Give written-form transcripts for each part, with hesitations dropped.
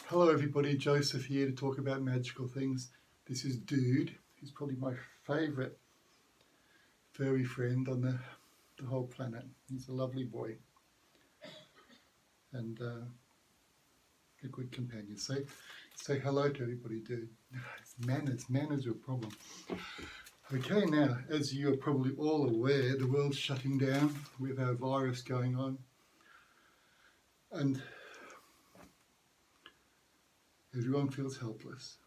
Hello everybody, Joseph here to talk about magical things. This is Dude, who's probably my favourite furry friend on the whole planet. He's a lovely boy and a good companion. Say hello to everybody, Dude. Manners are a problem. Okay, now, as you're probably all aware, the world's shutting down with our virus going on. And everyone feels helpless.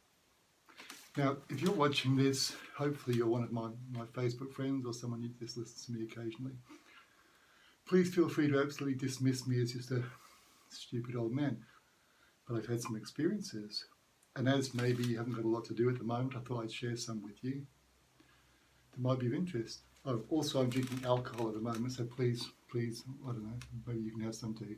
Now, if you're watching this, hopefully you're one of my Facebook friends or someone who just listens to me occasionally. Please feel free to absolutely dismiss me as just a stupid old man. But I've had some experiences. And as maybe you haven't got a lot to do at the moment, I thought I'd share some with you that might be of interest. Oh, also, I'm drinking alcohol at the moment, so please, I don't know, maybe you can have some too.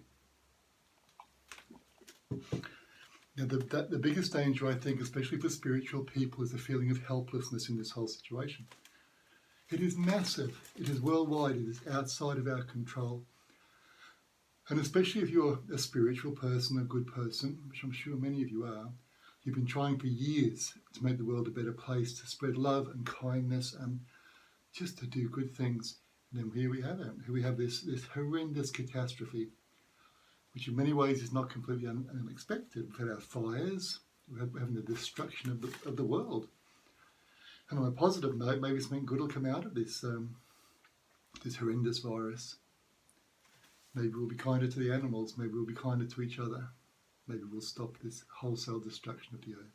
Now, the biggest danger, I think, especially for spiritual people, is the feeling of helplessness in this whole situation. It is massive. It is worldwide. It is outside of our control. And especially if you're a spiritual person, a good person, which I'm sure many of you are, you've been trying for years to make the world a better place, to spread love and kindness and just to do good things. And then here we have it. Here we have this horrendous catastrophe, which in many ways is not completely unexpected. We've had our fires, we're having the destruction of the world. And on a positive note, maybe something good will come out of this this horrendous virus. Maybe we'll be kinder to the animals, maybe we'll be kinder to each other. Maybe we'll stop this wholesale destruction of the earth.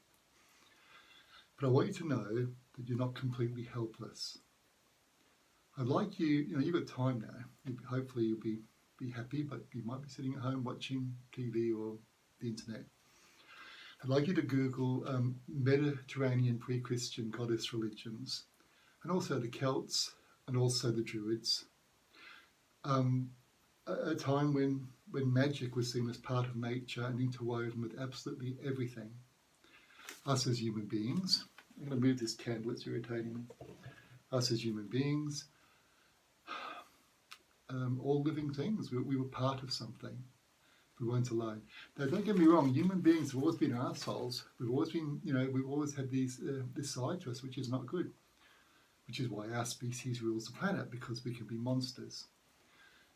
But I want you to know that you're not completely helpless. I'd like you've got time now. Hopefully you'll be happy, but you might be sitting at home watching TV or the internet. I'd like you to Google Mediterranean pre-Christian goddess religions, and also the Celts and also the Druids. A time when magic was seen as part of nature and interwoven with absolutely everything. Us as human beings, I'm going to move this candle, it's irritating me. Us as human beings, all living things. We were part of something. We weren't alone. Now, don't get me wrong. Human beings have always been assholes. We've always been, we've always had this side to us, which is not good. Which is why our species rules the planet, because we can be monsters.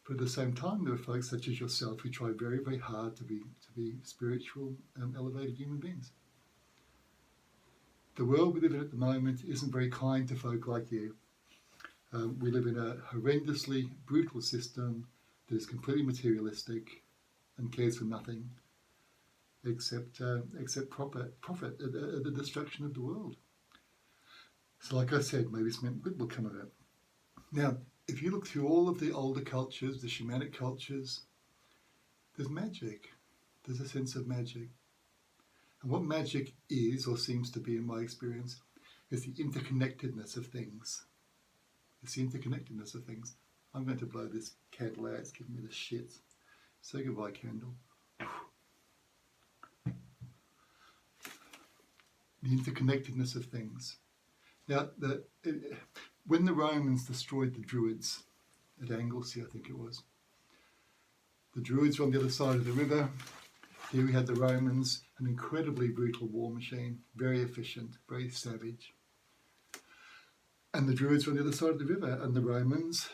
But at the same time, there are folks such as yourself who try very, very hard to be spiritual, elevated human beings. The world we live in at the moment isn't very kind to folk like you. We live in a horrendously brutal system that is completely materialistic and cares for nothing except profit at the destruction of the world. So like I said, maybe something good will come of it. Now, if you look through all of the older cultures, the shamanic cultures, there's magic. There's a sense of magic. And what magic is, or seems to be in my experience, is the interconnectedness of things. It's the interconnectedness of things. I'm going to blow this candle out. It's giving me the shits. Say goodbye, candle. The interconnectedness of things. Now, when the Romans destroyed the Druids at Anglesey, I think it was, the Druids were on the other side of the river. Here we had the Romans, an incredibly brutal war machine, very efficient, very savage. And the Druids were on the other side of the river, and the Romans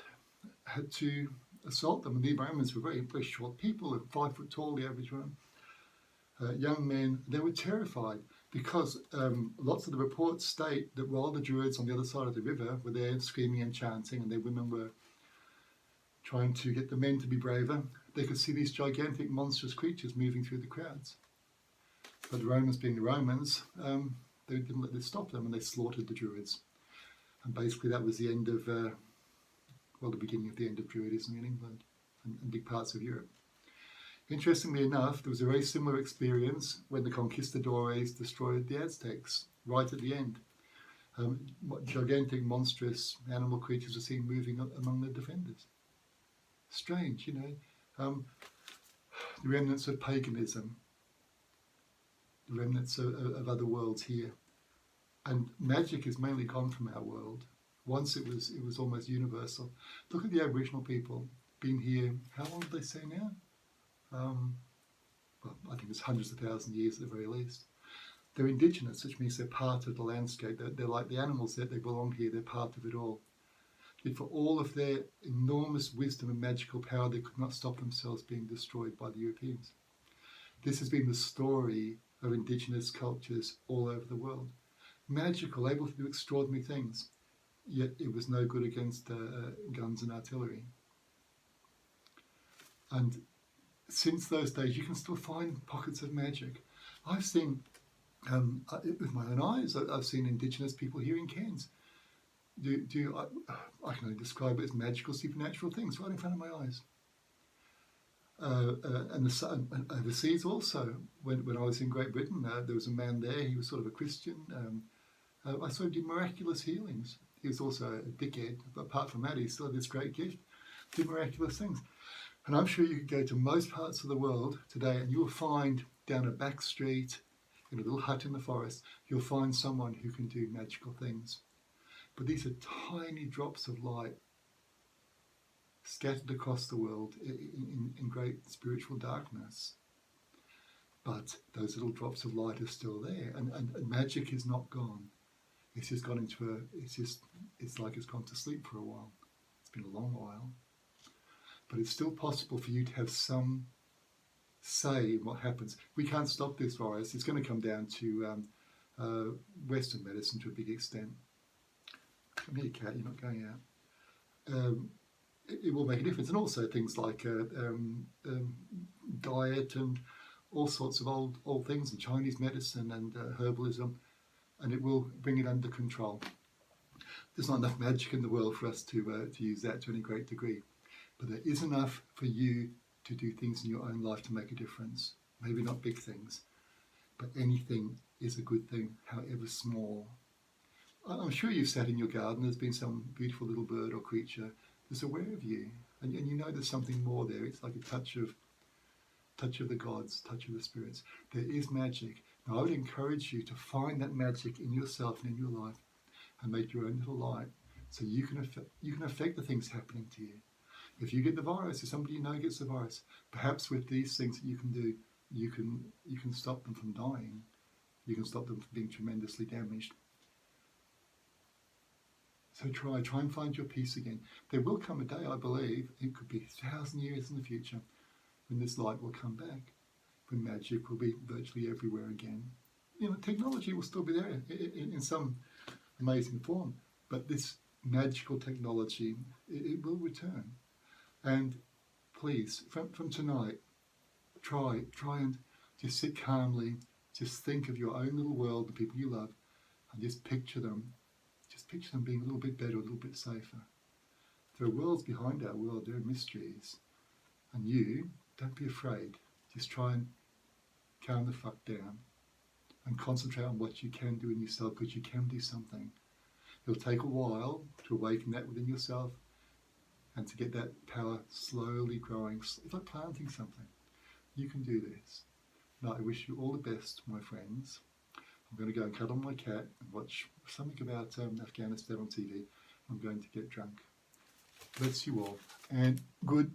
had to assault them. And the Romans were very, very short people, 5 foot tall, the average one. Young men, they were terrified because lots of the reports state that while the Druids on the other side of the river were there screaming and chanting, and their women were trying to get the men to be braver, they could see these gigantic monstrous creatures moving through the crowds. But the Romans, being the Romans, they didn't let this stop them, and they slaughtered the Druids. And basically that was the end of, the beginning of the end of Druidism in England and big parts of Europe. Interestingly enough, there was a very similar experience when the conquistadores destroyed the Aztecs, right at the end. Gigantic, monstrous animal creatures were seen moving among the defenders. Strange, the remnants of paganism, the remnants of other worlds here. And magic is mainly gone from our world. Once it was almost universal. Look at the Aboriginal people, been here, how long did they say now? Well, I think it's ages, hundreds of thousands of years at the very least. They're indigenous, which means they're part of the landscape. They're like the animals, that they belong here, they're part of it all. Yet for all of their enormous wisdom and magical power, they could not stop themselves being destroyed by the Europeans. This has been the story of indigenous cultures all over the world. Magical, able to do extraordinary things, yet it was no good against guns and artillery. And since those days, you can still find pockets of magic. I've seen, with my own eyes, I've seen indigenous people here in Cairns. I can only describe it as magical, supernatural things right in front of my eyes. And overseas also, when I was in Great Britain, there was a man there, he was sort of a Christian. I saw him do miraculous healings. He was also a dickhead, but apart from that, he still had this great gift, did miraculous things. And I'm sure you could go to most parts of the world today and you'll find down a back street, in a little hut in the forest, you'll find someone who can do magical things. But these are tiny drops of light scattered across the world in great spiritual darkness. But those little drops of light are still there, and magic is not gone. It's just gone into it's like it's gone to sleep for a while. It's been a long while. But it's still possible for you to have some say in what happens. We can't stop this virus. It's going to come down to Western medicine to a big extent. Come here, Kat, you're not going out. It will make a difference. And also things like diet and all sorts of old things, and Chinese medicine and herbalism, and it will bring it under control. There's not enough magic in the world for us to use that to any great degree. But there is enough for you to do things in your own life to make a difference. Maybe not big things, but anything is a good thing, however small. I'm sure you've sat in your garden, there's been some beautiful little bird or creature that's aware of you, and you know there's something more there. It's like a touch of the gods, touch of the spirits. There is magic. Now I would encourage you to find that magic in yourself and in your life and make your own little light so you can affect the things happening to you. If you get the virus, if somebody you know gets the virus, perhaps with these things that you can do, you can stop them from dying. You can stop them from being tremendously damaged. So try and find your peace again. There will come a day, I believe, it could be 1,000 years in the future, when this light will come back, when magic will be virtually everywhere again. You know, technology will still be there in some amazing form, but this magical technology, it will return. And please, from tonight, try and just sit calmly, just think of your own little world, the people you love, and just picture them. Just picture them being a little bit better, a little bit safer. There are worlds behind our world, there are mysteries. And you, don't be afraid. Just try and calm the fuck down and concentrate on what you can do in yourself, because you can do something. It'll take a while to awaken that within yourself and to get that power slowly growing. It's like planting something. You can do this. Now, I wish you all the best, my friends. I'm going to go and cuddle my cat and watch something about Afghanistan on TV. I'm going to get drunk. Bless you all, and good